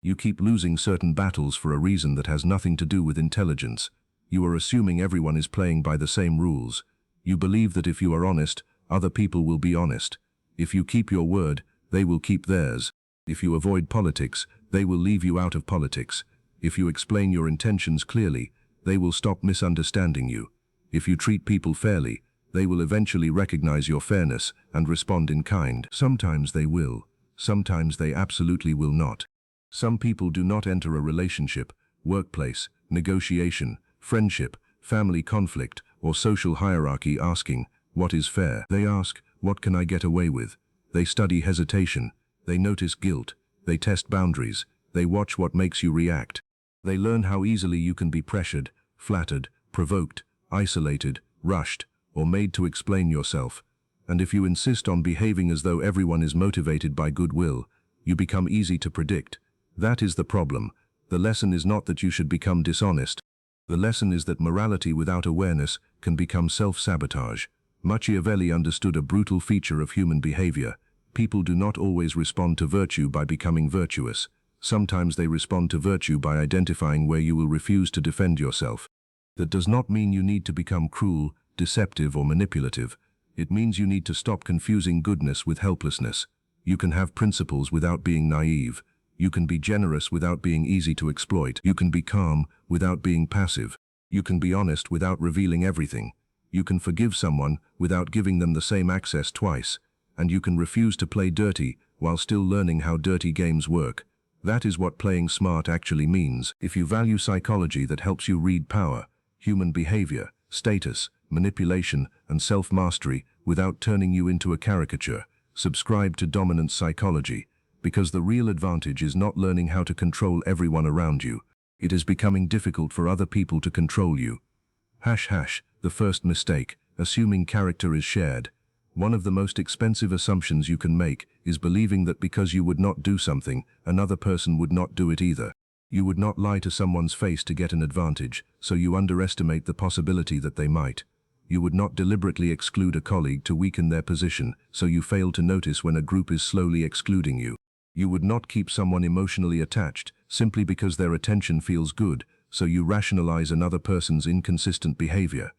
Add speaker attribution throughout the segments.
Speaker 1: You keep losing certain battles for a reason that has nothing to do with intelligence. You are assuming everyone is playing by the same rules. You believe that if you are honest, other people will be honest. If you keep your word, they will keep theirs. If you avoid politics, they will leave you out of politics. If you explain your intentions clearly, they will stop misunderstanding you. If you treat people fairly, they will eventually recognize your fairness and respond in kind. Sometimes they will. Sometimes they absolutely will not. Some people do not enter a relationship, workplace, negotiation, friendship, family conflict, or social hierarchy asking, "What is fair?" They ask, "What can I get away with?" They study hesitation. They notice guilt. They test boundaries. They watch what makes you react. They learn how easily you can be pressured, flattered, provoked, isolated, rushed, or made to explain yourself. And if you insist on behaving as though everyone is motivated by goodwill, you become easy to predict. That is the problem. The lesson is not that you should become dishonest. The lesson is that morality without awareness can become self-sabotage. Machiavelli understood a brutal feature of human behavior. People do not always respond to virtue by becoming virtuous. Sometimes they respond to virtue by identifying where you will refuse to defend yourself. That does not mean you need to become cruel, deceptive, or manipulative. It means you need to stop confusing goodness with helplessness. You can have principles without being naive. You can be generous without being easy to exploit. You can be calm without being passive. You can be honest without revealing everything. You can forgive someone without giving them the same access twice. And you can refuse to play dirty while still learning how dirty games work. That is what playing smart actually means. If you value psychology that helps you read power, human behavior, status, manipulation, and self-mastery without turning you into a caricature, subscribe to dominance psychology, because the real advantage is not learning how to control everyone around you. It is becoming difficult for other people to control you. The first mistake, assuming character is shared. One of the most expensive assumptions you can make is believing that because you would not do something, another person would not do it either. You would not lie to someone's face to get an advantage, so you underestimate the possibility that they might. You would not deliberately exclude a colleague to weaken their position, so you fail to notice when a group is slowly excluding you. You would not keep someone emotionally attached simply because their attention feels good, so you rationalize another person's inconsistent behavior.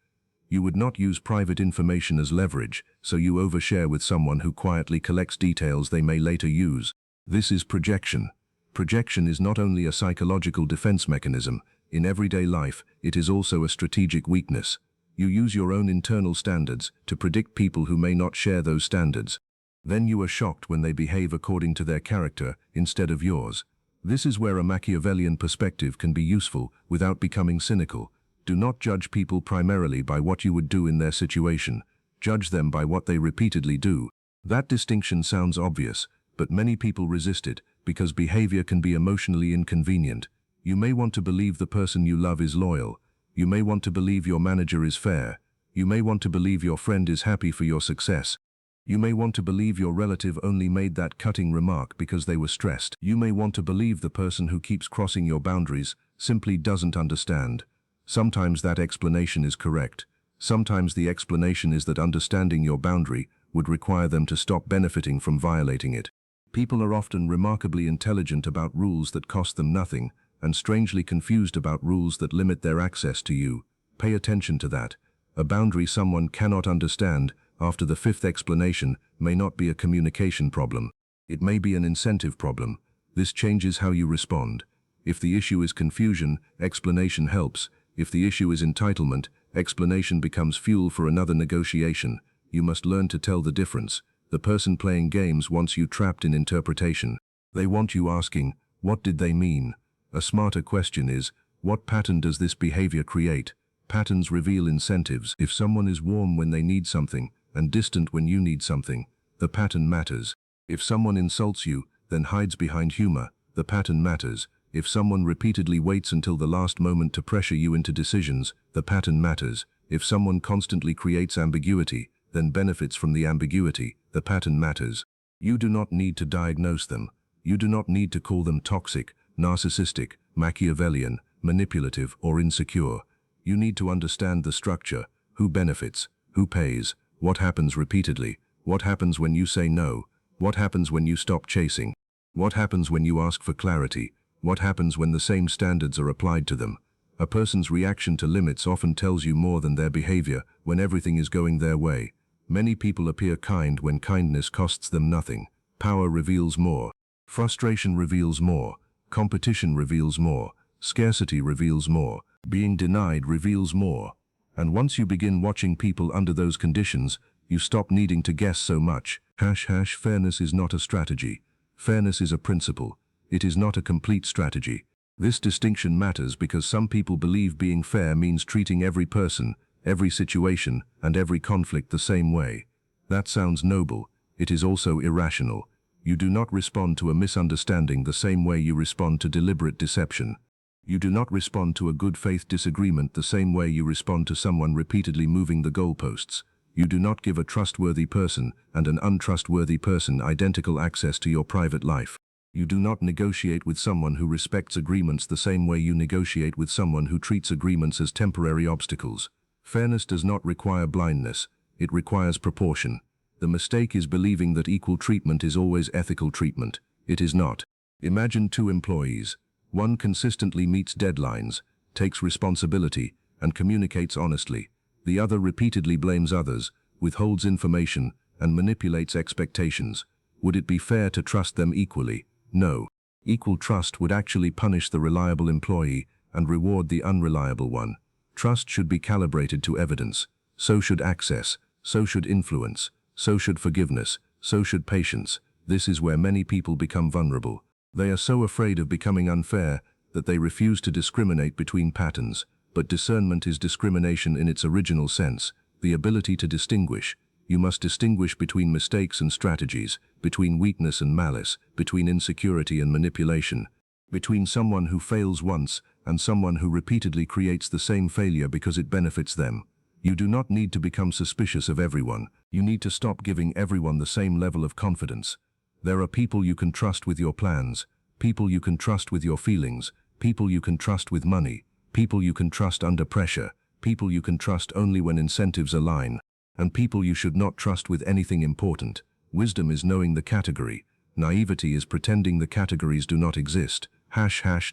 Speaker 1: You would not use private information as leverage, so you overshare with someone who quietly collects details they may later use. This is projection. Projection is not only a psychological defense mechanism. In everyday life, it is also a strategic weakness. You use your own internal standards to predict people who may not share those standards. Then you are shocked when they behave according to their character instead of yours. This is where a Machiavellian perspective can be useful without becoming cynical. Do not judge people primarily by what you would do in their situation. Judge them by what they repeatedly do. That distinction sounds obvious, but many people resist it because behavior can be emotionally inconvenient. You may want to believe the person you love is loyal. You may want to believe your manager is fair. You may want to believe your friend is happy for your success. You may want to believe your relative only made that cutting remark because they were stressed. You may want to believe the person who keeps crossing your boundaries simply doesn't understand. Sometimes that explanation is correct. Sometimes the explanation is that understanding your boundary would require them to stop benefiting from violating it. People are often remarkably intelligent about rules that cost them nothing, and strangely confused about rules that limit their access to you. Pay attention to that. A boundary someone cannot understand after the fifth explanation may not be a communication problem. It may be an incentive problem. This changes how you respond. If the issue is confusion, explanation helps. If the issue is entitlement, explanation becomes fuel for another negotiation. You must learn to tell the difference. The person playing games wants you trapped in interpretation. They want you asking, what did they mean? A smarter question is, what pattern does this behavior create? Patterns reveal incentives. If someone is warm when they need something and distant when you need something, the pattern matters. If someone insults you, then hides behind humor, the pattern matters. If someone repeatedly waits until the last moment to pressure you into decisions, the pattern matters. If someone constantly creates ambiguity, then benefits from the ambiguity, the pattern matters. You do not need to diagnose them. You do not need to call them toxic, narcissistic, Machiavellian, manipulative, or insecure. You need to understand the structure, who benefits, who pays, what happens repeatedly, what happens when you say no, what happens when you stop chasing, what happens when you ask for clarity, What happens when the same standards are applied to them? A person's reaction to limits often tells you more than their behavior when everything is going their way. Many people appear kind when kindness costs them nothing. Power reveals more. Frustration reveals more. Competition reveals more. Scarcity reveals more. Being denied reveals more. And once you begin watching people under those conditions, you stop needing to guess so much. Fairness is not a strategy. Fairness is a principle. It is not a complete strategy. This distinction matters because some people believe being fair means treating every person, every situation, and every conflict the same way. That sounds noble. It is also irrational. You do not respond to a misunderstanding the same way you respond to deliberate deception. You do not respond to a good faith disagreement the same way you respond to someone repeatedly moving the goalposts. You do not give a trustworthy person and an untrustworthy person identical access to your private life. You do not negotiate with someone who respects agreements the same way you negotiate with someone who treats agreements as temporary obstacles. Fairness does not require blindness. It requires proportion. The mistake is believing that equal treatment is always ethical treatment. It is not. Imagine two employees. One consistently meets deadlines, takes responsibility, and communicates honestly. The other repeatedly blames others, withholds information, and manipulates expectations. Would it be fair to trust them equally? No. Equal trust would actually punish the reliable employee and reward the unreliable one. Trust should be calibrated to evidence. So should access. So should influence. So should forgiveness. So should patience. This is where many people become vulnerable. They are so afraid of becoming unfair that they refuse to discriminate between patterns. But discernment is discrimination in its original sense, the ability to distinguish. You must distinguish between mistakes and strategies, between weakness and malice, between insecurity and manipulation, between someone who fails once and someone who repeatedly creates the same failure because it benefits them. You do not need to become suspicious of everyone. You need to stop giving everyone the same level of confidence. There are people you can trust with your plans, people you can trust with your feelings, people you can trust with money, people you can trust under pressure, people you can trust only when incentives align, and people you should not trust with anything important. Wisdom is knowing the category. Naivety is pretending the categories do not exist.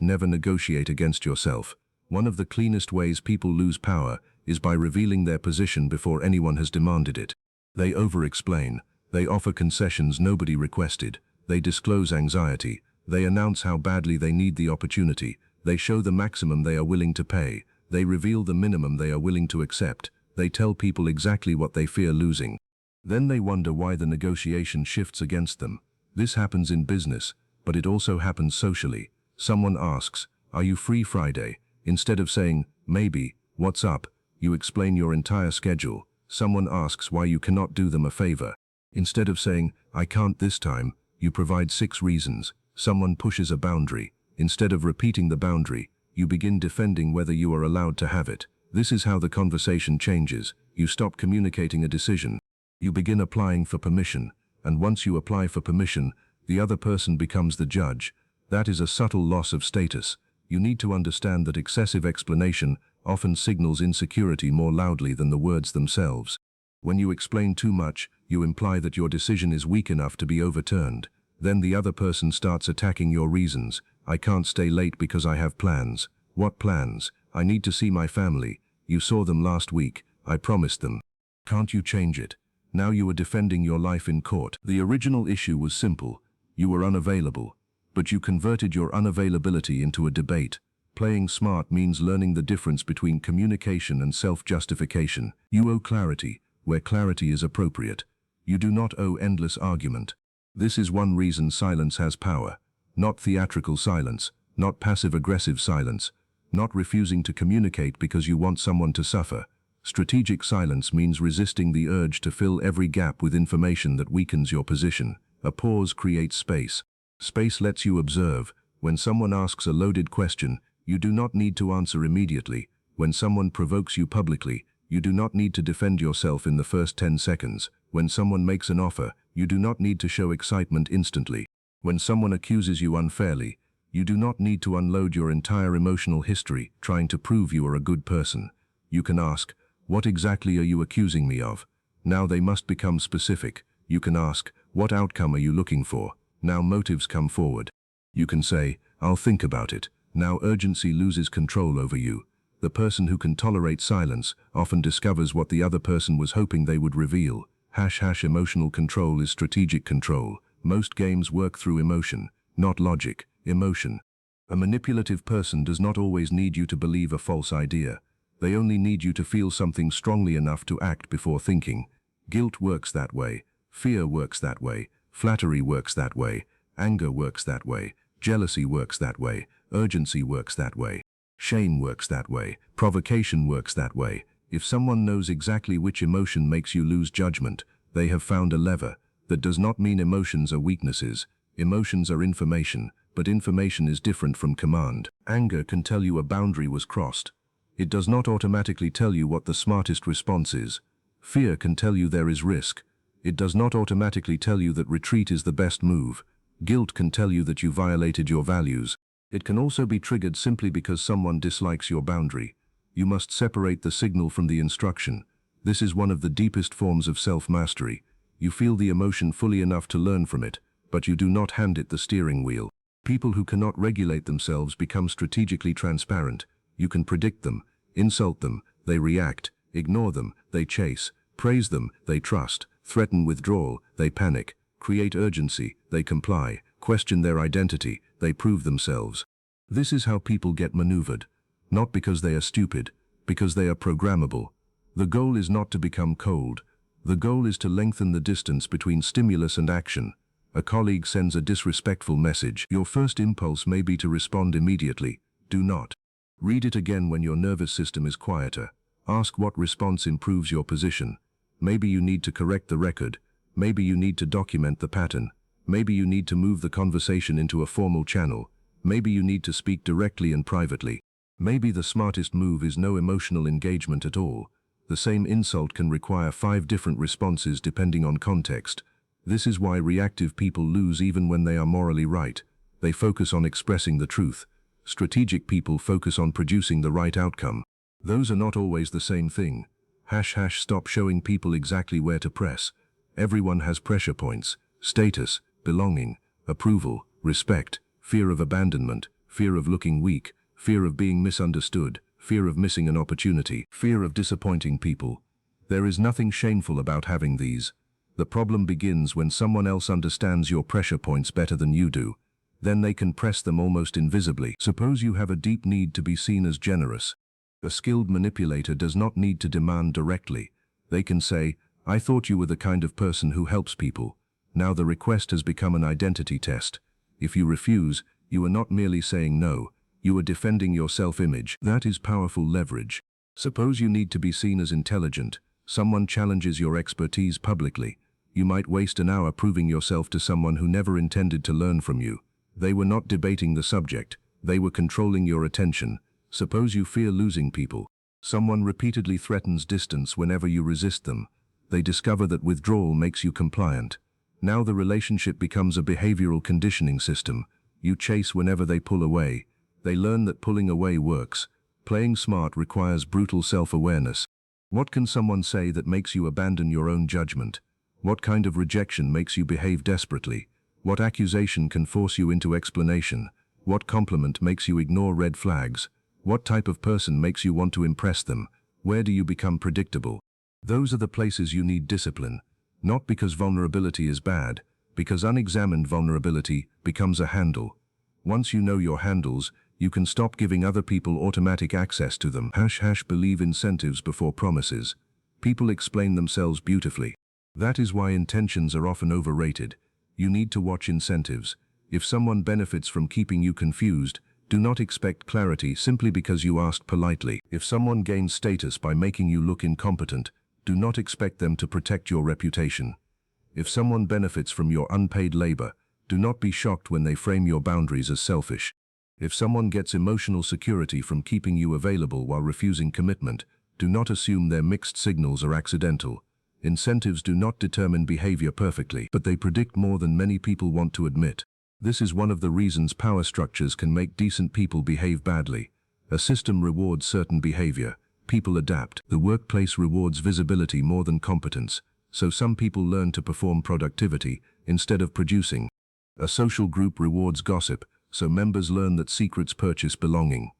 Speaker 1: Never negotiate against yourself. One of the cleanest ways people lose power is by revealing their position before anyone has demanded it. They over-explain. They offer concessions nobody requested. They disclose anxiety. They announce how badly they need the opportunity. They show the maximum they are willing to pay. They reveal the minimum they are willing to accept. They tell people exactly what they fear losing. Then they wonder why the negotiation shifts against them. This happens in business, but it also happens socially. Someone asks, "Are you free Friday?" Instead of saying, "Maybe, what's up?" you explain your entire schedule. Someone asks why you cannot do them a favor. Instead of saying, "I can't this time," you provide 6 reasons. Someone pushes a boundary. Instead of repeating the boundary, you begin defending whether you are allowed to have it. This is how the conversation changes. You stop communicating a decision. You begin applying for permission, and once you apply for permission, the other person becomes the judge. That is a subtle loss of status. You need to understand that excessive explanation often signals insecurity more loudly than the words themselves. When you explain too much, you imply that your decision is weak enough to be overturned. Then the other person starts attacking your reasons. "I can't stay late because I have plans." "What plans?" "I need to see my family." "You saw them last week. I promised them." "Can't you change it?" Now you are defending your life in court. The original issue was simple. You were unavailable. But you converted your unavailability into a debate. Playing smart means learning the difference between communication and self-justification. You owe clarity, where clarity is appropriate. You do not owe endless argument. This is one reason silence has power. Not theatrical silence, not passive-aggressive silence, not refusing to communicate because you want someone to suffer. Strategic silence means resisting the urge to fill every gap with information that weakens your position. A pause creates space. Space lets you observe. When someone asks a loaded question, you do not need to answer immediately. When someone provokes you publicly, you do not need to defend yourself in the first 10 seconds. When someone makes an offer, you do not need to show excitement instantly. When someone accuses you unfairly, you do not need to unload your entire emotional history trying to prove you are a good person. You can ask, "What exactly are you accusing me of?" Now they must become specific. You can ask, "What outcome are you looking for?" Now motives come forward. You can say, I'll think about it. Now urgency loses control over you. The person who can tolerate silence often discovers what the other person was hoping they would reveal. Emotional control is strategic control. Most games work through emotion, not logic. Emotion. A manipulative person does not always need you to believe a false idea. They only need you to feel something strongly enough to act before thinking. Guilt works that way. Fear works that way. Flattery works that way. Anger works that way. Jealousy works that way. Urgency works that way. Shame works that way. Provocation works that way. If someone knows exactly which emotion makes you lose judgment, they have found a lever. That does not mean emotions are weaknesses. Emotions are information, but information is different from command. Anger can tell you a boundary was crossed. It does not automatically tell you what the smartest response is. Fear can tell you there is risk. It does not automatically tell you that retreat is the best move. Guilt can tell you that you violated your values. It can also be triggered simply because someone dislikes your boundary. You must separate the signal from the instruction. This is one of the deepest forms of self-mastery. You feel the emotion fully enough to learn from it, but you do not hand it the steering wheel. People who cannot regulate themselves become strategically transparent. You can predict them, insult them, they react, ignore them, they chase, praise them, they trust, threaten withdrawal, they panic, create urgency, they comply, question their identity, they prove themselves. This is how people get maneuvered. Not because they are stupid, because they are programmable. The goal is not to become cold. The goal is to lengthen the distance between stimulus and action. A colleague sends a disrespectful message. Your first impulse may be to respond immediately. Do not. Read it again when your nervous system is quieter. Ask what response improves your position. Maybe you need to correct the record. Maybe you need to document the pattern. Maybe you need to move the conversation into a formal channel. Maybe you need to speak directly and privately. Maybe the smartest move is no emotional engagement at all. The same insult can require 5 different responses depending on context. This is why reactive people lose even when they are morally right. They focus on expressing the truth. Strategic people focus on producing the right outcome. Those are not always the same thing. Stop showing people exactly where to press. Everyone has pressure points: status, belonging, approval, respect, fear of abandonment, fear of looking weak, fear of being misunderstood, fear of missing an opportunity, fear of disappointing people. There is nothing shameful about having these. The problem begins when someone else understands your pressure points better than you do. Then they can press them almost invisibly. Suppose you have a deep need to be seen as generous. A skilled manipulator does not need to demand directly. They can say, "I thought you were the kind of person who helps people." Now the request has become an identity test. If you refuse, you are not merely saying no, you are defending your self-image. That is powerful leverage. Suppose you need to be seen as intelligent. Someone challenges your expertise publicly. You might waste an hour proving yourself to someone who never intended to learn from you. They were not debating the subject. They were controlling your attention. Suppose you fear losing people. Someone repeatedly threatens distance whenever you resist them. They discover that withdrawal makes you compliant. Now the relationship becomes a behavioral conditioning system. You chase whenever they pull away. They learn that pulling away works. Playing smart requires brutal self-awareness. What can someone say that makes you abandon your own judgment? What kind of rejection makes you behave desperately? What accusation can force you into explanation? What compliment makes you ignore red flags? What type of person makes you want to impress them? Where do you become predictable? Those are the places you need discipline. Not because vulnerability is bad, because unexamined vulnerability becomes a handle. Once you know your handles, you can stop giving other people automatic access to them. Believe incentives before promises. People explain themselves beautifully. That is why intentions are often overrated. You need to watch incentives. If someone benefits from keeping you confused, do not expect clarity simply because you asked politely. If someone gains status by making you look incompetent, do not expect them to protect your reputation. If someone benefits from your unpaid labor, do not be shocked when they frame your boundaries as selfish. If someone gets emotional security from keeping you available while refusing commitment, do not assume their mixed signals are accidental. Incentives do not determine behavior perfectly, but they predict more than many people want to admit. This is one of the reasons power structures can make decent people behave badly. A system rewards certain behavior. People adapt. The workplace rewards visibility more than competence, so some people learn to perform productivity instead of producing. A social group rewards gossip, so members learn that secrets purchase belonging.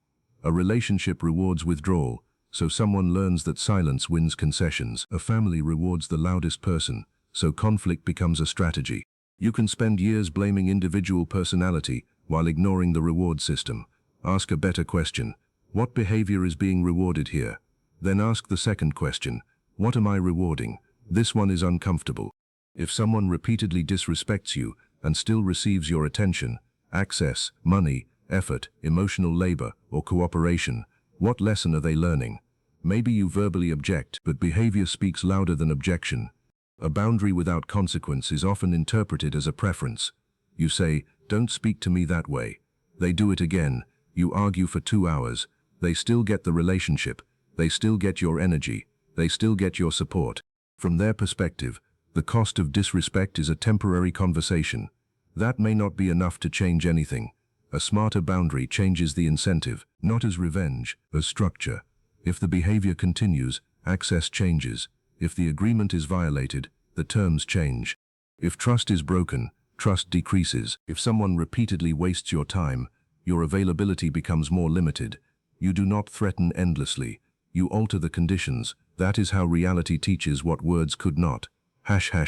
Speaker 1: A relationship rewards withdrawal, so someone learns that silence wins concessions. A family rewards the loudest person, so conflict becomes a strategy. You can spend years blaming individual personality while ignoring the reward system. Ask a better question. What behavior is being rewarded here? Then ask the second question. What am I rewarding? This one is uncomfortable. If someone repeatedly disrespects you and still receives your attention, access, money, effort, emotional labor, or cooperation, what lesson are they learning? Maybe you verbally object, but behavior speaks louder than objection. A boundary without consequence is often interpreted as a preference. You say, "Don't speak to me that way." They do it again. You argue for 2 hours. They still get the relationship. They still get your energy. They still get your support. From their perspective, the cost of disrespect is a temporary conversation. That may not be enough to change anything. A smarter boundary changes the incentive, not as revenge, as structure. If the behavior continues, access changes. If the agreement is violated, the terms change. If trust is broken, trust decreases. If someone repeatedly wastes your time, your availability becomes more limited. You do not threaten endlessly. You alter the conditions. That is how reality teaches what words could not.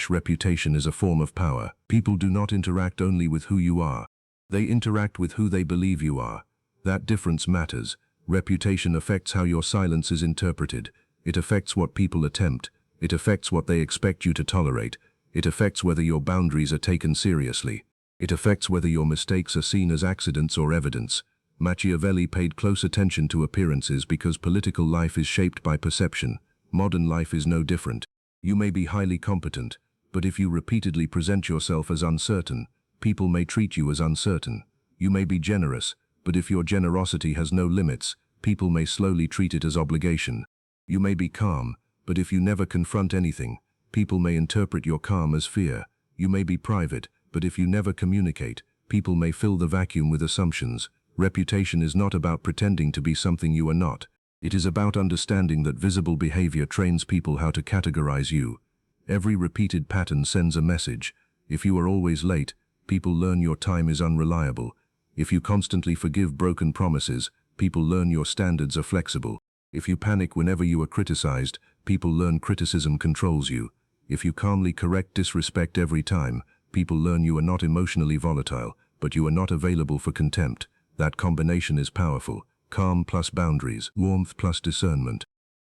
Speaker 1: Reputation is a form of power. People do not interact only with who you are. They interact with who they believe you are. That difference matters. Reputation affects how your silence is interpreted. It affects what people attempt. It affects what they expect you to tolerate. It affects whether your boundaries are taken seriously. It affects whether your mistakes are seen as accidents or evidence. Machiavelli paid close attention to appearances because political life is shaped by perception. Modern life is no different. You may be highly competent, but if you repeatedly present yourself as uncertain, people may treat you as uncertain. You may be generous, but if your generosity has no limits, people may slowly treat it as obligation. You may be calm, but if you never confront anything, people may interpret your calm as fear. You may be private, but if you never communicate, people may fill the vacuum with assumptions. Reputation is not about pretending to be something you are not. It is about understanding that visible behavior trains people how to categorize you. Every repeated pattern sends a message. If you are always late, people learn your time is unreliable. If you constantly forgive broken promises, people learn your standards are flexible. If you panic whenever you are criticized, people learn criticism controls you. If you calmly correct disrespect every time, people learn you are not emotionally volatile, but you are not available for contempt. That combination is powerful. Calm plus boundaries, warmth plus discernment,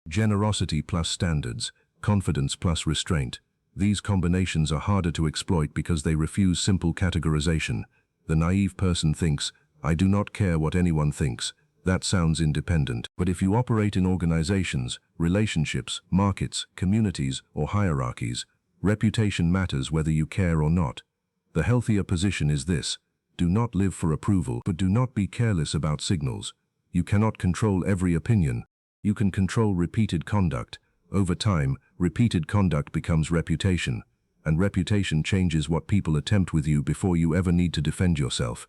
Speaker 1: generosity plus standards, confidence plus restraint. These combinations are harder to exploit because they refuse simple categorization. The naive person thinks, "I do not care what anyone thinks." That sounds independent. But if you operate in organizations, relationships, markets, communities, or hierarchies, reputation matters whether you care or not. The healthier position is this: do not live for approval, but do not be careless about signals. You cannot control every opinion. You can control repeated conduct. Over time, repeated conduct becomes reputation, and reputation changes what people attempt with you before you ever need to defend yourself.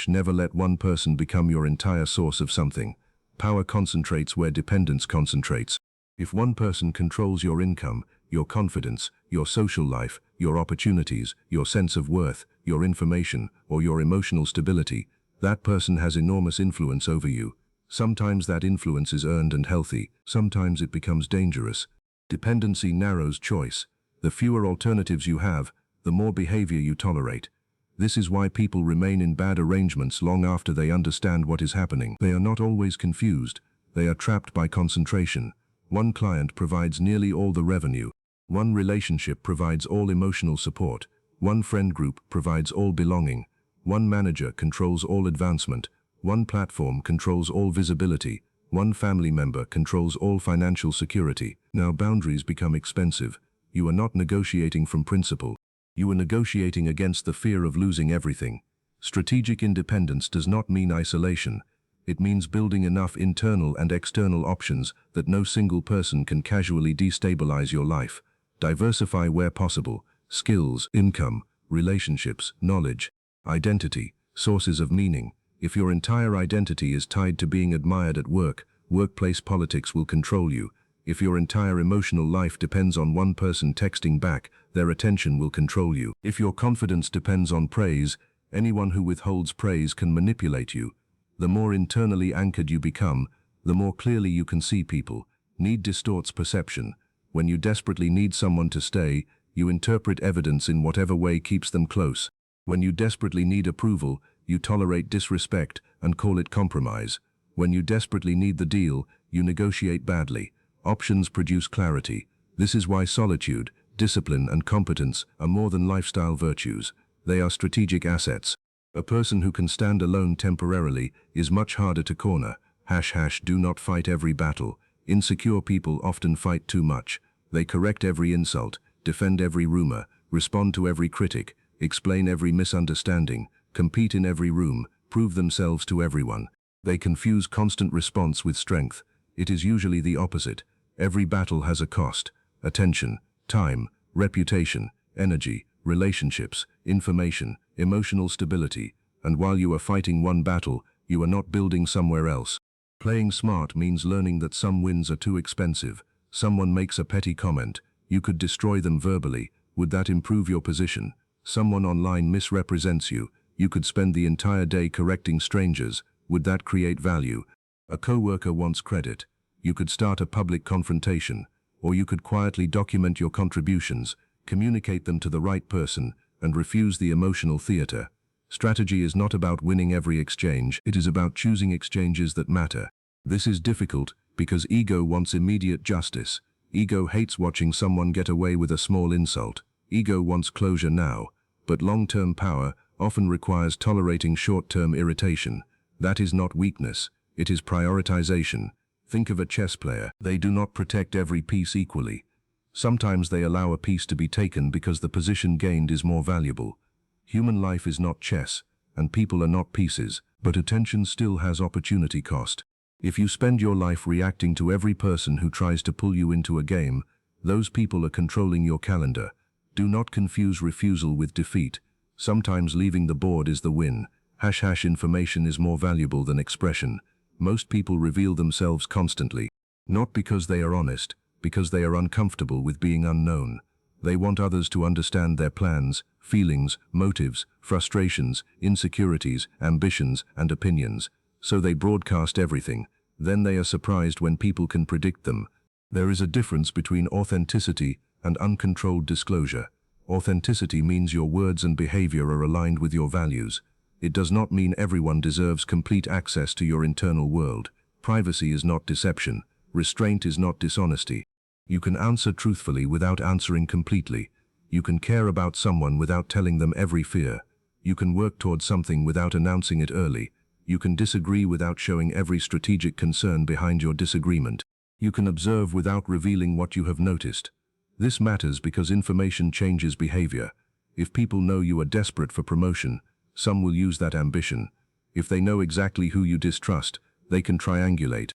Speaker 1: Never let one person become your entire source of something. Power concentrates where dependence concentrates. If one person controls your income, your confidence, your social life, your opportunities, your sense of worth, your information, or your emotional stability, that person has enormous influence over you. Sometimes that influence is earned and healthy, sometimes it becomes dangerous. Dependency narrows choice. The fewer alternatives you have, the more behavior you tolerate. This is why people remain in bad arrangements long after they understand what is happening. They are not always confused. They are trapped by concentration. One client provides nearly all the revenue. One relationship provides all emotional support. One friend group provides all belonging. One manager controls all advancement. One platform controls all visibility. One family member controls all financial security. Now boundaries become expensive. You are not negotiating from principle. You are negotiating against the fear of losing everything. Strategic independence does not mean isolation. It means building enough internal and external options that no single person can casually destabilize your life. Diversify where possible. Skills, income, relationships, knowledge, identity, sources of meaning. If your entire identity is tied to being admired at work, workplace politics will control you. If your entire emotional life depends on one person texting back, their attention will control you. If your confidence depends on praise, Anyone who withholds praise can manipulate you. The more internally anchored you become, the more clearly you can see people. Need distorts perception. When you desperately need someone to stay, you interpret evidence in whatever way keeps them close. When you desperately need approval, you tolerate disrespect and call it compromise. When you desperately need the deal, you negotiate badly. Options produce clarity. This is why solitude, discipline, and competence are more than lifestyle virtues. They are strategic assets. A person who can stand alone temporarily is much harder to corner. # do not fight every battle. Insecure people often fight too much. They correct every insult, defend every rumor, respond to every critic, explain every misunderstanding, compete in every room, prove themselves to everyone. They confuse constant response with strength. It is usually the opposite. Every battle has a cost: attention, time, reputation, energy, relationships, information, emotional stability. And while you are fighting one battle, you are not building somewhere else. Playing smart means learning that some wins are too expensive. Someone makes a petty comment. You could destroy them verbally. Would that improve your position? Someone online misrepresents you. You could spend the entire day correcting strangers. Would that create value? A coworker wants credit. You could start a public confrontation. Or you could quietly document your contributions, communicate them to the right person, and refuse the emotional theater. Strategy is not about winning every exchange. It is about choosing exchanges that matter. This is difficult because ego wants immediate justice. Ego hates watching someone get away with a small insult. Ego wants closure now, but long-term power often requires tolerating short-term irritation. That is not weakness, it is prioritization. Think of a chess player. They do not protect every piece equally. Sometimes they allow a piece to be taken because the position gained is more valuable. Human life is not chess, and people are not pieces, but attention still has opportunity cost. If you spend your life reacting to every person who tries to pull you into a game, those people are controlling your calendar. Do not confuse refusal with defeat. Sometimes leaving the board is the win. # information is more valuable than expression. Most people reveal themselves constantly. Not because they are honest, because they are uncomfortable with being unknown. They want others to understand their plans, feelings, motives, frustrations, insecurities, ambitions, and opinions. So they broadcast everything. Then they are surprised when people can predict them. There is a difference between authenticity and uncontrolled disclosure. Authenticity means your words and behavior are aligned with your values. It does not mean everyone deserves complete access to your internal world. Privacy is not deception. Restraint is not dishonesty. You can answer truthfully without answering completely. You can care about someone without telling them every fear. You can work towards something without announcing it early. You can disagree without showing every strategic concern behind your disagreement. You can observe without revealing what you have noticed. This matters because information changes behavior. If people know you are desperate for promotion, some will use that ambition. If they know exactly who you distrust, they can triangulate.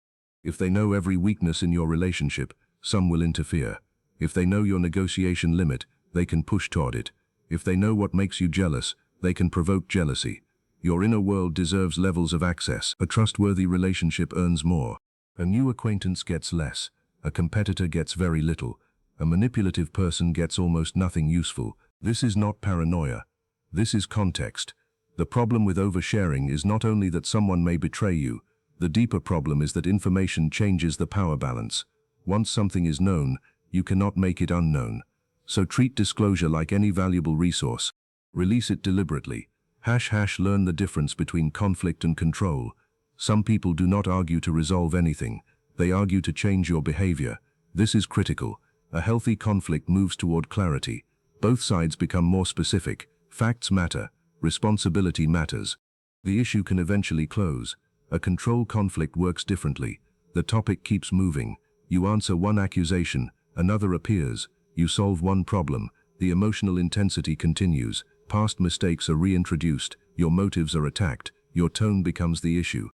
Speaker 1: If they know every weakness in your relationship, some will interfere. If they know your negotiation limit, they can push toward it. If they know what makes you jealous, they can provoke jealousy. Your inner world deserves levels of access. A trustworthy relationship earns more. A new acquaintance gets less. A competitor gets very little. A manipulative person gets almost nothing useful. This is not paranoia. This is context. The problem with oversharing is not only that someone may betray you. The deeper problem is that information changes the power balance. Once something is known, you cannot make it unknown. So treat disclosure like any valuable resource. Release it deliberately. # learn the difference between conflict and control. Some people do not argue to resolve anything. They argue to change your behavior. This is critical. A healthy conflict moves toward clarity. Both sides become more specific. Facts matter. Responsibility matters. The issue can eventually close. A control conflict works differently. The topic keeps moving. You answer one accusation, another appears. You solve one problem. The emotional intensity continues. Past mistakes are reintroduced. Your motives are attacked. Your tone becomes the issue.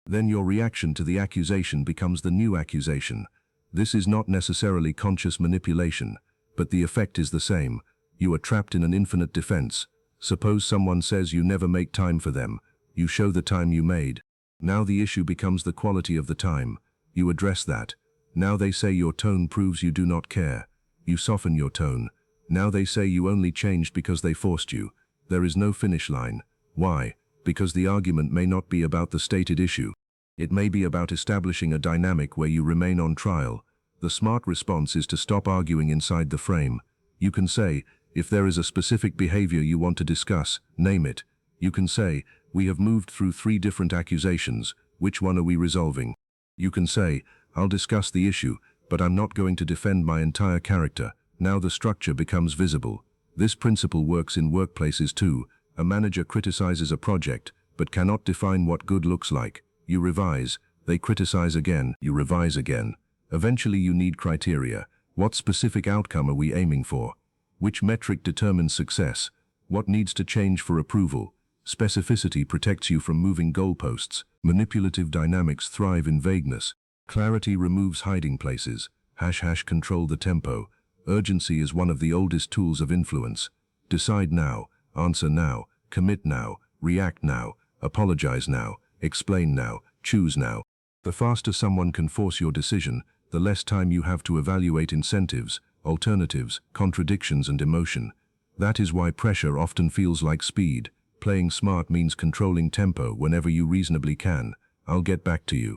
Speaker 1: Then your reaction to the accusation becomes the new accusation. This is not necessarily conscious manipulation, but the effect is the same. You are trapped in an infinite defense. Suppose someone says you never make time for them. You show the time you made. Now the issue becomes the quality of the time. You address that. Now they say your tone proves you do not care. You soften your tone. Now they say you only changed because they forced you. There is no finish line. Why? Because the argument may not be about the stated issue. It may be about establishing a dynamic where you remain on trial. The smart response is to stop arguing inside the frame. You can say, if there is a specific behavior you want to discuss, name it. You can say, we have moved through 3 different accusations, which one are we resolving? You can say, I'll discuss the issue, but I'm not going to defend my entire character. Now the structure becomes visible. This principle works in workplaces too. A manager criticizes a project, but cannot define what good looks like. You revise, they criticize again, you revise again. Eventually you need criteria. What specific outcome are we aiming for? Which metric determines success? What needs to change for approval? Specificity protects you from moving goalposts. Manipulative dynamics thrive in vagueness. Clarity removes hiding places. # control the tempo. Urgency is one of the oldest tools of influence. Decide now, answer now, commit now, react now, apologize now, explain now, choose now. The faster someone can force your decision, the less time you have to evaluate incentives, alternatives, contradictions and emotion. That is why pressure often feels like speed. Playing smart means controlling tempo whenever you reasonably can. I'll get back to you.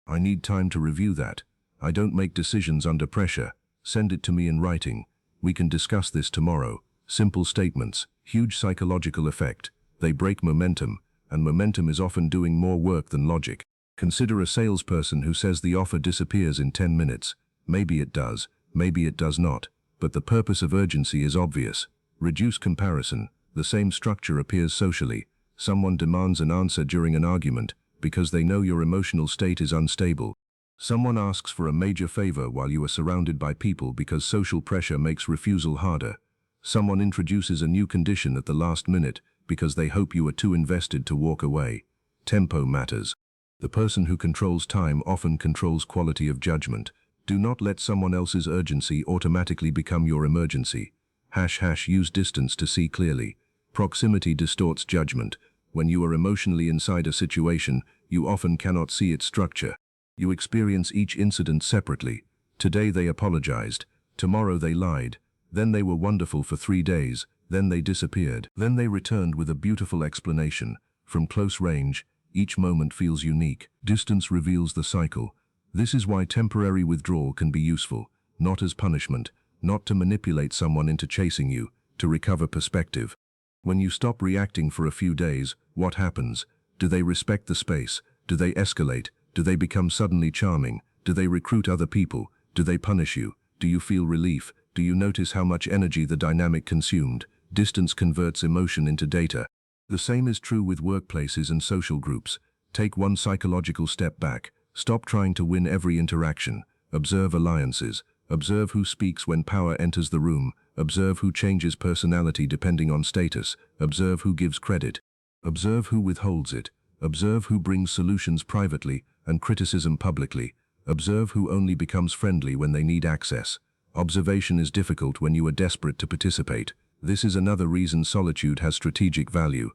Speaker 1: I need time to review that. I don't make decisions under pressure. Send it to me in writing. We can discuss this tomorrow. Simple statements, huge psychological effect. They break momentum, and momentum is often doing more work than logic. Consider a salesperson who says the offer disappears in 10 minutes. Maybe it does, maybe it does not, but the purpose of urgency is obvious. Reduce comparison. The same structure appears socially. Someone demands an answer during an argument because they know your emotional state is unstable. Someone asks for a major favor while you are surrounded by people because social pressure makes refusal harder. Someone introduces a new condition at the last minute because they hope you are too invested to walk away. Tempo matters. The person who controls time often controls quality of judgment. Do not let someone else's urgency automatically become your emergency. # use distance to see clearly. Proximity distorts judgment. When you are emotionally inside a situation, you often cannot see its structure. You experience each incident separately. Today they apologized. Tomorrow they lied. Then they were wonderful for 3 days. Then they disappeared. Then they returned with a beautiful explanation. From close range, each moment feels unique. Distance reveals the cycle. This is why temporary withdrawal can be useful, not as punishment, not to manipulate someone into chasing you, to recover perspective. When you stop reacting for a few days, what happens? Do they respect the space? Do they escalate? Do they become suddenly charming? Do they recruit other people? Do they punish you? Do you feel relief? Do you notice how much energy the dynamic consumed? Distance converts emotion into data. The same is true with workplaces and social groups. Take one psychological step back. Stop trying to win every interaction. Observe alliances. Observe who speaks when power enters the room. Observe who changes personality depending on status. Observe who gives credit. Observe who withholds it. Observe who brings solutions privately and criticism publicly. Observe who only becomes friendly when they need access. Observation is difficult when you are desperate to participate. This is another reason solitude has strategic value.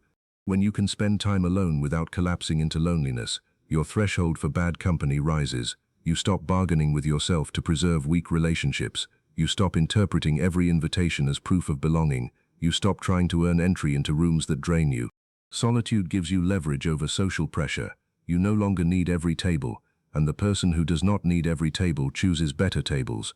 Speaker 1: When you can spend time alone without collapsing into loneliness, your threshold for bad company rises. You stop bargaining with yourself to preserve weak relationships. You stop interpreting every invitation as proof of belonging. You stop trying to earn entry into rooms that drain you. Solitude gives you leverage over social pressure. You no longer need every table, and the person who does not need every table chooses better tables.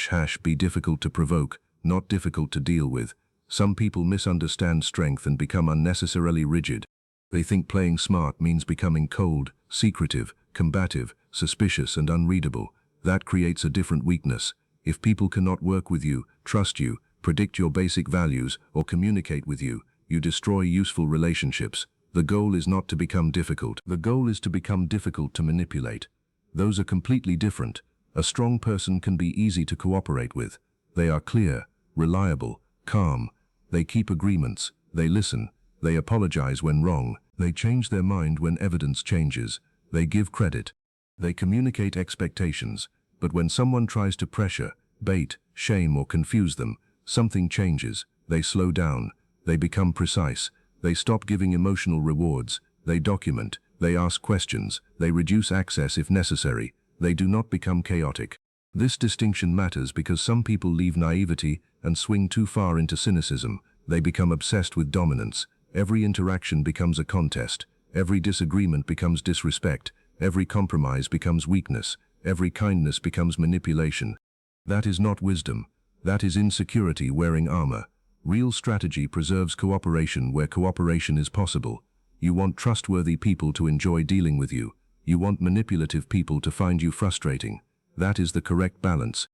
Speaker 1: # be difficult to provoke, not difficult to deal with. Some people misunderstand strength and become unnecessarily rigid. They think playing smart means becoming cold, secretive, combative, suspicious and unreadable. That creates a different weakness. If people cannot work with you, trust you, predict your basic values, or communicate with you, you destroy useful relationships. The goal is not to become difficult. The goal is to become difficult to manipulate. Those are completely different. A strong person can be easy to cooperate with. They are clear, reliable, calm. They keep agreements. They listen. They apologize when wrong. They change their mind when evidence changes. They give credit. They communicate expectations. But when someone tries to pressure, bait, shame or confuse them, something changes. They slow down. They become precise. They stop giving emotional rewards. They document. They ask questions. They reduce access if necessary. They do not become chaotic. This distinction matters because some people leave naivety and swing too far into cynicism. They become obsessed with dominance. Every interaction becomes a contest. Every disagreement becomes disrespect. Every compromise becomes weakness. Every kindness becomes manipulation. That is not wisdom. That is insecurity wearing armor. Real strategy preserves cooperation where cooperation is possible. You want trustworthy people to enjoy dealing with you. You want manipulative people to find you frustrating. That is the correct balance.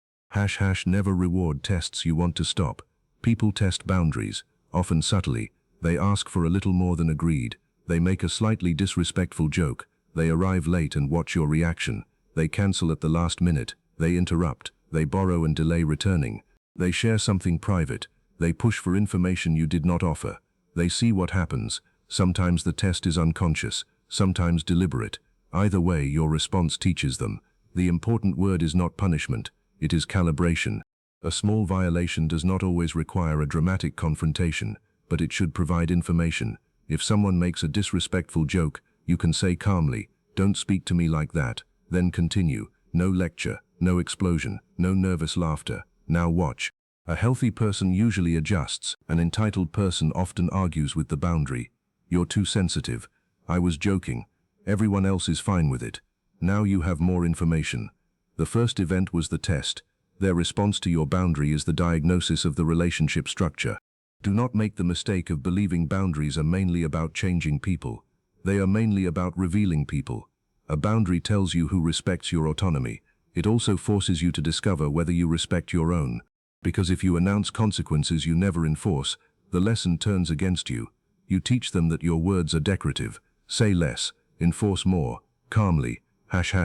Speaker 1: Never reward tests you want to stop. People test boundaries, often subtly. They ask for a little more than agreed. They make a slightly disrespectful joke. They arrive late and watch your reaction. They cancel at the last minute. They interrupt. They borrow and delay returning. They share something private. They push for information you did not offer. They see what happens. Sometimes the test is unconscious, sometimes deliberate. Either way, your response teaches them. The important word is not punishment, it is calibration. A small violation does not always require a dramatic confrontation, but it should provide information. If someone makes a disrespectful joke, you can say calmly, "Don't speak to me like that." Then continue. No lecture, no explosion, no nervous laughter. Now watch. A healthy person usually adjusts. An entitled person often argues with the boundary. "You're too sensitive. I was joking. Everyone else is fine with it." Now you have more information. The first event was the test. Their response to your boundary is the diagnosis of the relationship structure. Do not make the mistake of believing boundaries are mainly about changing people. They are mainly about revealing people. A boundary tells you who respects your autonomy. It also forces you to discover whether you respect your own. Because if you announce consequences you never enforce, the lesson turns against you. You teach them that your words are decorative. Say less, enforce more, calmly.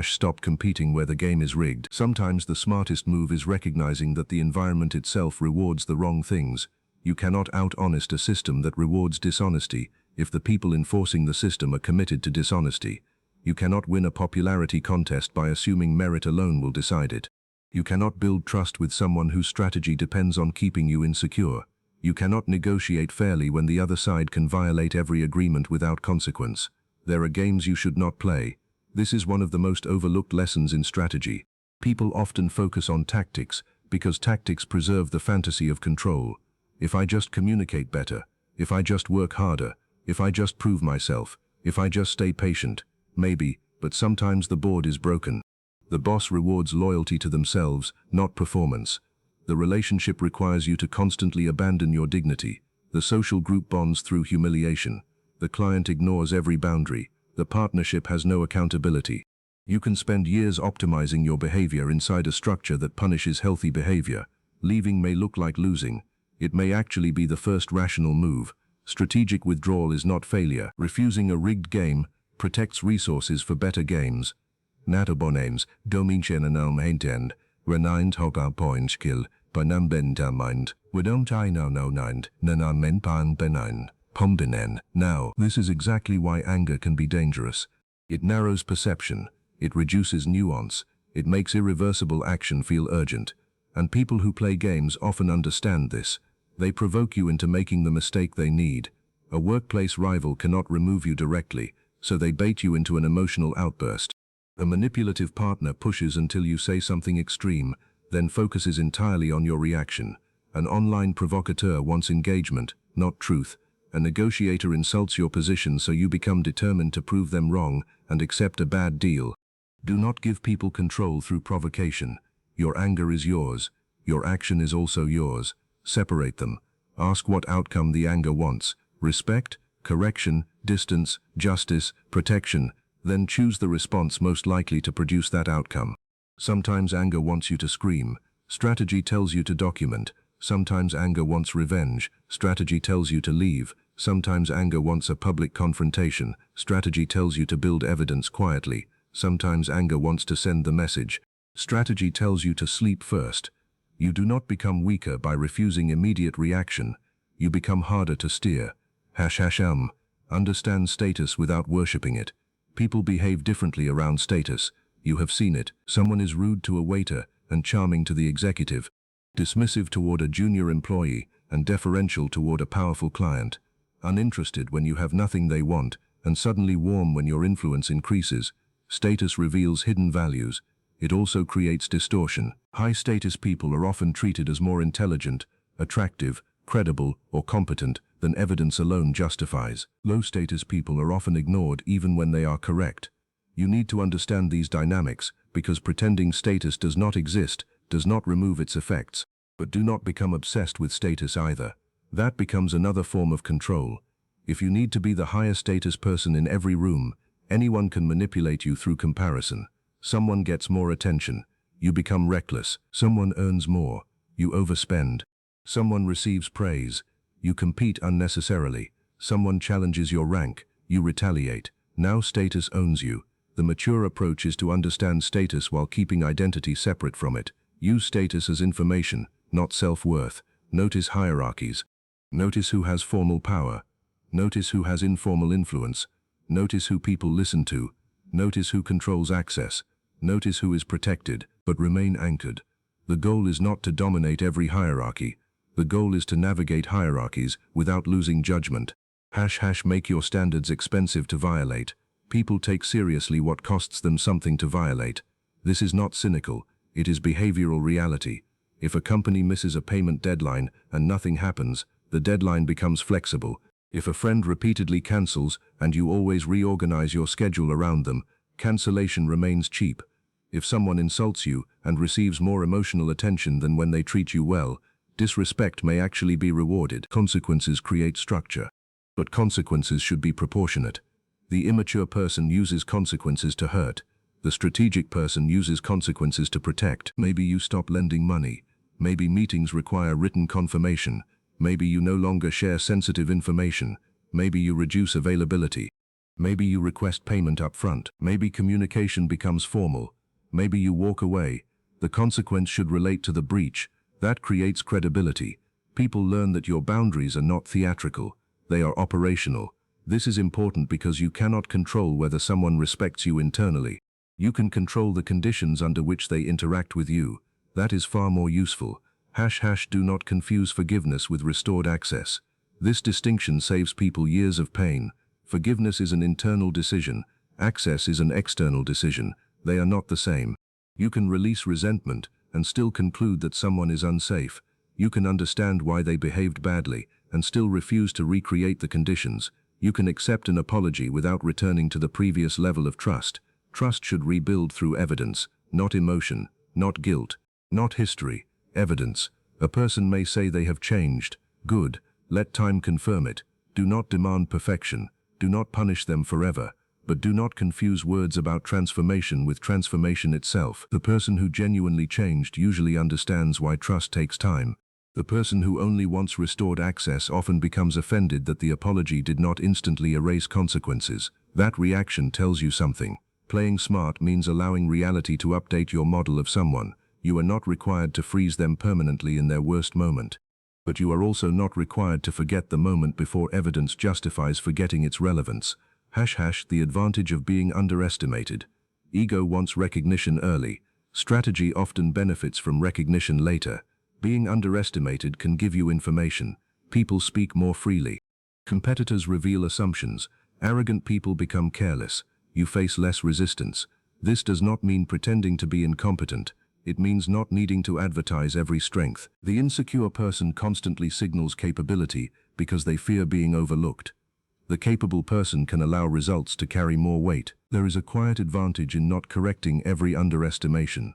Speaker 1: Stop competing where the game is rigged. Sometimes the smartest move is recognizing that the environment itself rewards the wrong things. You cannot out-honest a system that rewards dishonesty if the people enforcing the system are committed to dishonesty. You cannot win a popularity contest by assuming merit alone will decide it. You cannot build trust with someone whose strategy depends on keeping you insecure. You cannot negotiate fairly when the other side can violate every agreement without consequence. There are games you should not play. This is one of the most overlooked lessons in strategy. People often focus on tactics because tactics preserve the fantasy of control. If I just communicate better, if I just work harder, if I just prove myself, if I just stay patient, maybe, but sometimes the board is broken. The boss rewards loyalty to themselves, not performance. The relationship requires you to constantly abandon your dignity. The social group bonds through humiliation. The client ignores every boundary. The partnership has no accountability. You can spend years optimizing your behavior inside a structure that punishes healthy behavior. Leaving may look like losing. It may actually be the first rational move. Strategic withdrawal is not failure. Refusing a rigged game protects resources for better games. Natobonames, dominchen renind hoga point kill, banam mind, wedom I no nind, nanan men pan benine, pombinen. Now, this is exactly why anger can be dangerous. It narrows perception, it reduces nuance, it makes irreversible action feel urgent. And people who play games often understand this. They provoke you into making the mistake they need. A workplace rival cannot remove you directly, so they bait you into an emotional outburst. A manipulative partner pushes until you say something extreme, then focuses entirely on your reaction. An online provocateur wants engagement, not truth. A negotiator insults your position so you become determined to prove them wrong and accept a bad deal. Do not give people control through provocation. Your anger is yours. Your action is also yours. Separate them. Ask what outcome the anger wants. Respect, correction, distance, justice, protection. Then choose the response most likely to produce that outcome. Sometimes anger wants you to scream. Strategy tells you to document. Sometimes anger wants revenge. Strategy tells you to leave. Sometimes anger wants a public confrontation. Strategy tells you to build evidence quietly. Sometimes anger wants to send the message. Strategy tells you to sleep first. You do not become weaker by refusing immediate reaction. You become harder to steer. Understand status without worshipping it. People behave differently around status. You have seen it. Someone is rude to a waiter and charming to the executive, dismissive toward a junior employee and deferential toward a powerful client, uninterested when you have nothing they want and suddenly warm when your influence increases. Status reveals hidden values. It also creates distortion. High-status people are often treated as more intelligent, attractive, credible, or competent than evidence alone justifies. Low-status people are often ignored even when they are correct. You need to understand these dynamics, because pretending status does not exist does not remove its effects. But do not become obsessed with status either. That becomes another form of control. If you need to be the higher status person in every room, anyone can manipulate you through comparison. Someone gets more attention. You become reckless. Someone earns more. You overspend. Someone receives praise. You compete unnecessarily. Someone challenges your rank. You retaliate. Now status owns you. The mature approach is to understand status while keeping identity separate from it. Use status as information, not self-worth. Notice hierarchies. Notice who has formal power. Notice who has informal influence. Notice who people listen to. Notice who controls access. Notice who is protected, but remain anchored. The goal is not to dominate every hierarchy. The goal is to navigate hierarchies without losing judgment. Make your standards expensive to violate. People take seriously what costs them something to violate. This is not cynical, it is behavioral reality. If a company misses a payment deadline and nothing happens, the deadline becomes flexible. If a friend repeatedly cancels and you always reorganize your schedule around them, cancellation remains cheap. If someone insults you and receives more emotional attention than when they treat you well, disrespect may actually be rewarded. Consequences create structure. But consequences should be proportionate. The immature person uses consequences to hurt. The strategic person uses consequences to protect. Maybe you stop lending money. Maybe meetings require written confirmation. Maybe you no longer share sensitive information. Maybe you reduce availability. Maybe you request payment up front. Maybe communication becomes formal. Maybe you walk away. The consequence should relate to the breach. That creates credibility. People learn that your boundaries are not theatrical. They are operational. This is important because you cannot control whether someone respects you internally. You can control the conditions under which they interact with you. That is far more useful. Do not confuse forgiveness with restored access. This distinction saves people years of pain. Forgiveness is an internal decision. Access is an external decision. They are not the same. You can release resentment and still conclude that someone is unsafe. You can understand why they behaved badly and still refuse to recreate the conditions. You can accept an apology without returning to the previous level of trust. Trust should rebuild through evidence, not emotion, not guilt, not history, evidence. A person may say they have changed. Good. Let time confirm it. Do not demand perfection. Do not punish them forever. But do not confuse words about transformation with transformation itself. The person who genuinely changed usually understands why trust takes time. The person who only wants restored access often becomes offended that the apology did not instantly erase consequences. That reaction tells you something. Playing smart means allowing reality to update your model of someone. You are not required to freeze them permanently in their worst moment. But you are also not required to forget the moment before evidence justifies forgetting its relevance. The advantage of being underestimated. Ego wants recognition early. Strategy often benefits from recognition later. Being underestimated can give you information. People speak more freely. Competitors reveal assumptions. Arrogant people become careless. You face less resistance. This does not mean pretending to be incompetent. It means not needing to advertise every strength. The insecure person constantly signals capability because they fear being overlooked. The capable person can allow results to carry more weight. There is a quiet advantage in not correcting every underestimation.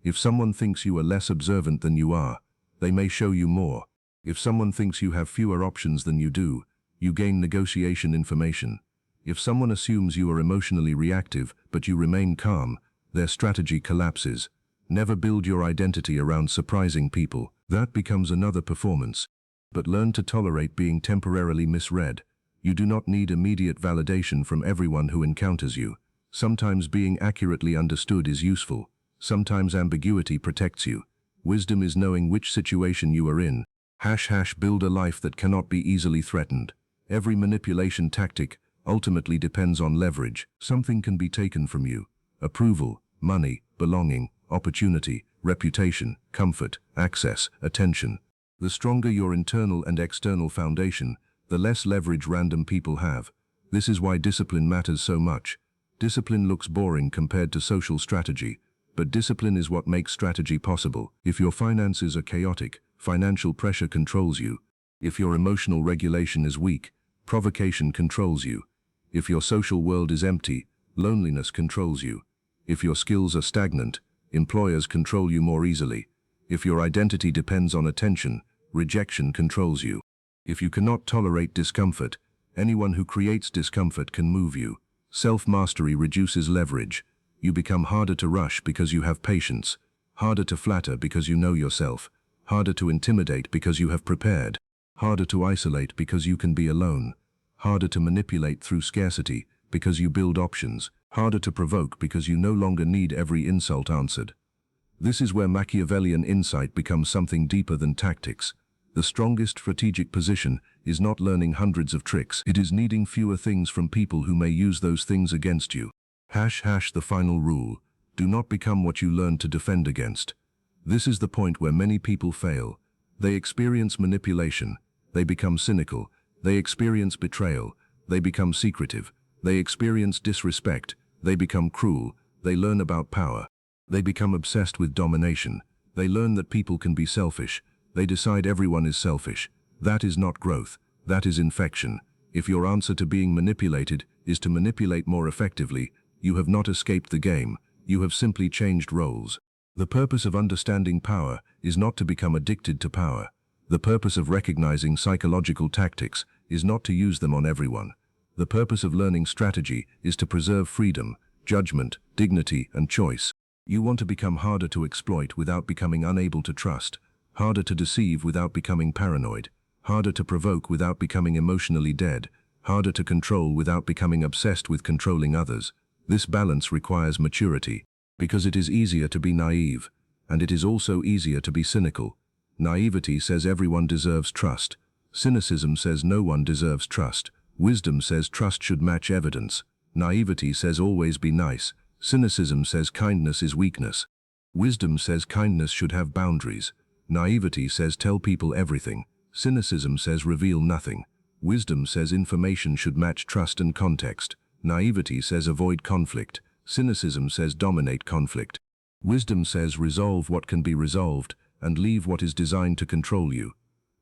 Speaker 1: If someone thinks you are less observant than you are, they may show you more. If someone thinks you have fewer options than you do, you gain negotiation information. If someone assumes you are emotionally reactive but you remain calm, their strategy collapses. Never build your identity around surprising people. That becomes another performance. But learn to tolerate being temporarily misread. You do not need immediate validation from everyone who encounters you. Sometimes being accurately understood is useful. Sometimes ambiguity protects you. Wisdom is knowing which situation you are in. Build a life that cannot be easily threatened. Every manipulation tactic ultimately depends on leverage. Something can be taken from you. Approval, money, belonging, opportunity, reputation, comfort, access, attention. The stronger your internal and external foundation, the less leverage random people have. This is why discipline matters so much. Discipline looks boring compared to social strategy, but discipline is what makes strategy possible. If your finances are chaotic, financial pressure controls you. If your emotional regulation is weak, provocation controls you. If your social world is empty, loneliness controls you. If your skills are stagnant, employers control you more easily. If your identity depends on attention, rejection controls you. If you cannot tolerate discomfort, anyone who creates discomfort can move you. Self-mastery reduces leverage. You become harder to rush because you have patience, harder to flatter because you know yourself, harder to intimidate because you have prepared, harder to isolate because you can be alone, harder to manipulate through scarcity because you build options, harder to provoke because you no longer need every insult answered. This is where Machiavellian insight becomes something deeper than tactics. The strongest strategic position is not learning hundreds of tricks, it is needing fewer things from people who may use those things against you. The final rule: do not become what you learn to defend against. This is the point where many people fail. They experience manipulation, they become cynical, they experience betrayal, they become secretive, they experience disrespect, they become cruel, they learn about power. They become obsessed with domination. They learn that people can be selfish. They decide everyone is selfish. That is not growth. That is infection. If your answer to being manipulated is to manipulate more effectively, you have not escaped the game. You have simply changed roles. The purpose of understanding power is not to become addicted to power. The purpose of recognizing psychological tactics is not to use them on everyone. The purpose of learning strategy is to preserve freedom, judgment, dignity, and choice. You want to become harder to exploit without becoming unable to trust, harder to deceive without becoming paranoid, harder to provoke without becoming emotionally dead, harder to control without becoming obsessed with controlling others. This balance requires maturity, because it is easier to be naive, and it is also easier to be cynical. Naivety says everyone deserves trust. Cynicism says no one deserves trust. Wisdom says trust should match evidence. Naivety says always be nice. Cynicism says kindness is weakness. Wisdom says kindness should have boundaries. Naivety says tell people everything. Cynicism says reveal nothing. Wisdom says information should match trust and context. Naivety says avoid conflict. Cynicism says dominate conflict. Wisdom says resolve what can be resolved and leave what is designed to control you.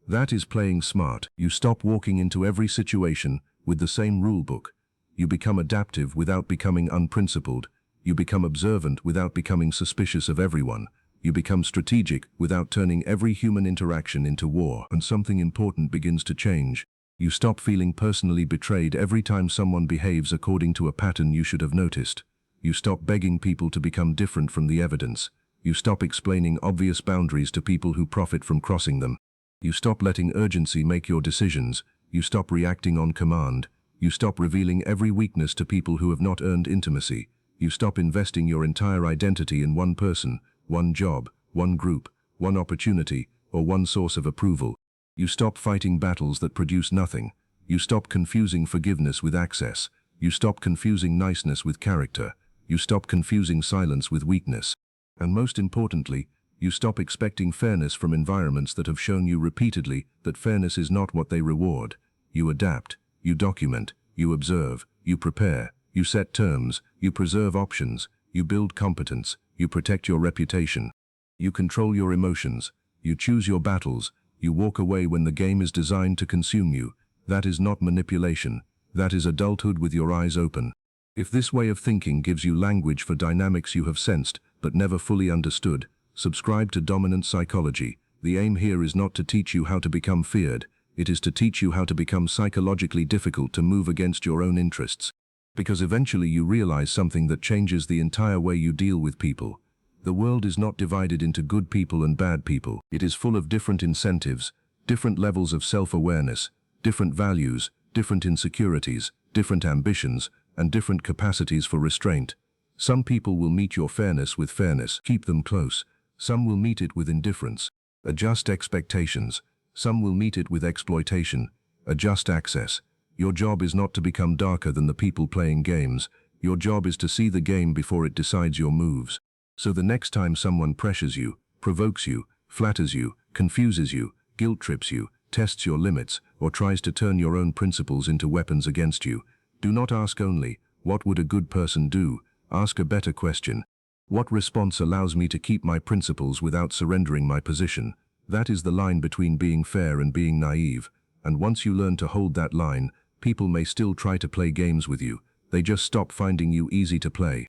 Speaker 1: That is playing smart. You stop walking into every situation with the same rule book. You become adaptive without becoming unprincipled. You become observant without becoming suspicious of everyone. You become strategic without turning every human interaction into war. And something important begins to change. You stop feeling personally betrayed every time someone behaves according to a pattern you should have noticed. You stop begging people to become different from the evidence. You stop explaining obvious boundaries to people who profit from crossing them. You stop letting urgency make your decisions. You stop reacting on command. You stop revealing every weakness to people who have not earned intimacy. You stop investing your entire identity in one person, one job, one group, one opportunity, or one source of approval. You stop fighting battles that produce nothing. You stop confusing forgiveness with access. You stop confusing niceness with character. You stop confusing silence with weakness. And most importantly, you stop expecting fairness from environments that have shown you repeatedly that fairness is not what they reward. You adapt, you document, you observe, you prepare, you set terms, you preserve options, you build competence, you protect your reputation. You control your emotions, you choose your battles, you walk away when the game is designed to consume you. That is not manipulation, that is adulthood with your eyes open. If this way of thinking gives you language for dynamics you have sensed but never fully understood, subscribe to Dominant Psychology. The aim here is not to teach you how to become feared, it is to teach you how to become psychologically difficult to move against your own interests. Because eventually you realize something that changes the entire way you deal with people. The world is not divided into good people and bad people. It is full of different incentives, different levels of self-awareness, different values, different insecurities, different ambitions, and different capacities for restraint. Some people will meet your fairness with fairness, keep them close. Some will meet it with indifference. Adjust expectations. Some will meet it with exploitation. Adjust access. Your job is not to become darker than the people playing games. Your job is to see the game before it decides your moves. So the next time someone pressures you, provokes you, flatters you, confuses you, guilt trips you, tests your limits, or tries to turn your own principles into weapons against you, do not ask only, what would a good person do? Ask a better question. What response allows me to keep my principles without surrendering my position? That is the line between being fair and being naive, and once you learn to hold that line, people may still try to play games with you. They just stop finding you easy to play.